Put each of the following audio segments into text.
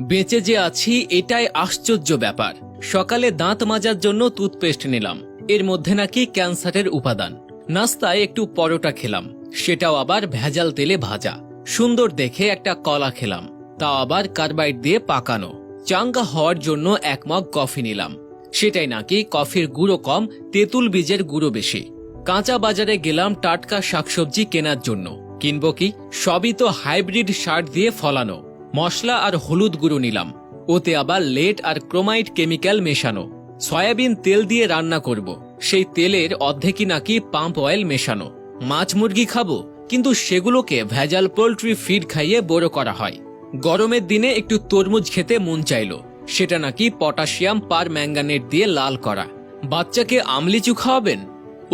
বেঁচে যে আছি এটাই আশ্চর্য ব্যাপার। সকালে দাঁত মাজার জন্য টুথপেস্ট নিলাম, এর মধ্যে নাকি ক্যান্সারের উপাদান। নাস্তায় একটু পরোটা খেলাম, সেটাও আবার ভেজাল তেলে ভাজা। সুন্দর দেখে একটা কলা খেলাম, তাও আবার কার্বাইড দিয়ে পাকানো। চাঙ্গা হওয়ার জন্য 1 মগ কফি নিলাম, সেটাই নাকি কফির গুঁড়ো কম, তেঁতুল বীজের গুঁড়ো বেশি। কাঁচা বাজারে গেলাম টাটকা শাকসবজি কেনার জন্য, কিনবো কি? সবই তো হাইব্রিড সার দিয়ে ফলানো। মশলা আর হলুদ গুঁড়ো নিলাম, ওতে আবার লেড আর ক্রোমাইড কেমিক্যাল মেশানো। সয়াবিন তেল দিয়ে রান্না করব, সেই তেলের অর্ধেকই নাকি পাম্প অয়েল মেশানো। মাছ মুরগি খাবো, কিন্তু সেগুলোকে ভেজাল পোল্ট্রি ফিড খাইয়ে বড় করা হয়। গরমের দিনে একটু তরমুজ খেতে মন চাইলো, সেটা নাকি পটাশিয়াম পার ম্যাঙ্গানেট দিয়ে লাল করা। বাচ্চাকে আমলিচু খাওয়াবেন,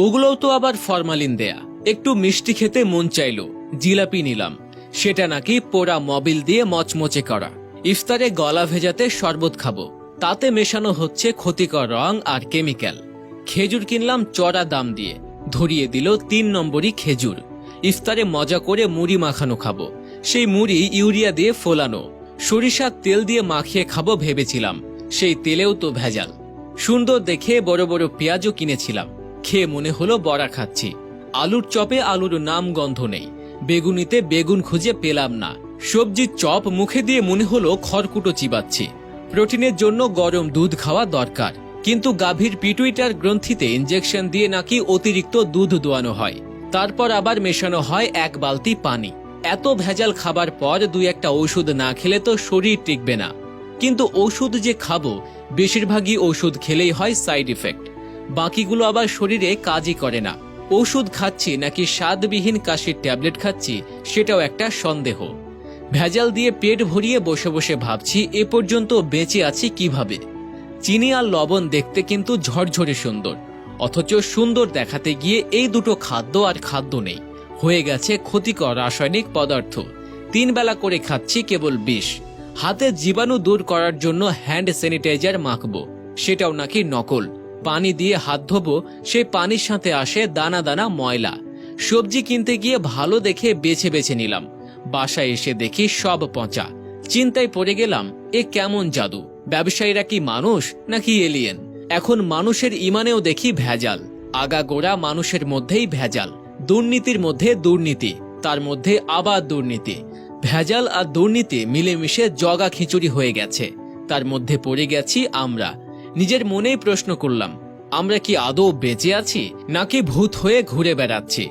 ওগুলোও তো আবার ফরমালিন দেয়া। একটু মিষ্টি খেতে মন চাইলো, জিলাপি নিলাম, সেটা নাকি পোড়া মবিল দিয়ে মচমচে করা। ইফতারে গলা ভেজাতে শরবত খাবো, তাতে মেশানো হচ্ছে ক্ষতিকর রং আর কেমিক্যাল। খেজুর কিনলাম চড়া দাম দিয়ে, ধরিয়ে দিল 3 নম্বরই খেজুর। ইফতারে মজা করে মুড়ি মাখানো খাবো, সেই মুড়ি ইউরিয়া দিয়ে ফোলানো। সরিষার তেল দিয়ে মাখিয়ে খাবো ভেবেছিলাম, সেই তেলেও তো ভেজাল। সুন্দর দেখে বড় বড় পেঁয়াজও কিনেছিলাম, খেয়ে মনে হলো বড়া খাচ্ছি। আলুর চপে আলুর নাম গন্ধ নেই, বেগুনিতে বেগুন খুঁজে পেলাম না। সবজির চপ মুখে দিয়ে মনে হলো খড়কুটো চিবাচ্ছি। প্রোটিনের জন্য গরম দুধ খাওয়া দরকার, কিন্তু গাভীর পিটুইটার গ্রন্থিতে ইনজেকশন দিয়ে নাকি অতিরিক্ত দুধ দোয়ানো হয়, তারপর আবার মেশানো হয় 1 বালতি পানি। এত ভেজাল খাবার পর 2-1টা ওষুধ না খেলে তো শরীর টিকবে না। কিন্তু ওষুধ যে খাবো, বেশিরভাগই ওষুধ খেলেই হয় সাইড ইফেক্ট, বাকিগুলো আবার শরীরে কাজই করে না। ওষুধ খাচ্ছি নাকি স্বাদবিহীন কাশির ট্যাবলেট খাচ্ছি, সেটাও একটা সন্দেহ। ভেজাল দিয়ে পেট ভরিয়ে বসে বসে ভাবছি এ পর্যন্ত বেঁচে আছি কিভাবে। চিনি আর লবণ দেখতে কিন্তু ঝরঝরে সুন্দর, অথচ সুন্দর দেখাতে গিয়ে এই দুটো খাদ্য আর খাদ্য নেই, হয়ে গেছে ক্ষতিকর রাসায়নিক পদার্থ। 3 বেলা করে খাচ্ছি কেবল বিষ। হাতের জীবাণু দূর করার জন্য হ্যান্ড স্যানিটাইজার মাখবো, সেটাও নাকি নকল। পানি দিয়ে হাত ধোবো, সেই পানির সাথে আসে দানা দানা ময়লা। সবজি কিনতে গিয়ে ভালো দেখে বেছে বেছে নিলাম, বাসায় এসে দেখি সব পচা। চিন্তায় পড়ে গেলাম, এ কেমন জাদু? ব্যবসায়ীরা কি মানুষ নাকি এলিয়েন? এখন মানুষের ইমানেও দেখি ভেজাল, আগাগোড়া মানুষের মধ্যেই ভেজাল। দুর্নীতির মধ্যে দুর্নীতি, তার মধ্যে আবার দুর্নীতি। ভেজাল আর দুর্নীতি মিলেমিশে জগা খিচুড়ি হয়ে গেছে, তার মধ্যে পড়ে গেছি আমরা। নিজের মনেই প্রশ্ন করলাম, আমরা কি আদৌ বেঁচে আছি নাকি ভূত হয়ে ঘুরে বেড়াচ্ছি?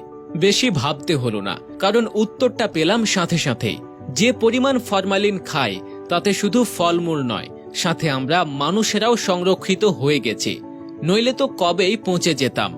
বেশি ভাবতে হলো না, কারণ উত্তরটা পেলাম সাথে সাথেই। যে পরিমাণ ফরমালিন খাই, তাতে শুধু ফলমূল নয়, সাথে আমরা মানুষেরাও সংরক্ষিত হয়ে গেছি, নইলে তো কবেই পৌঁছে যেতাম।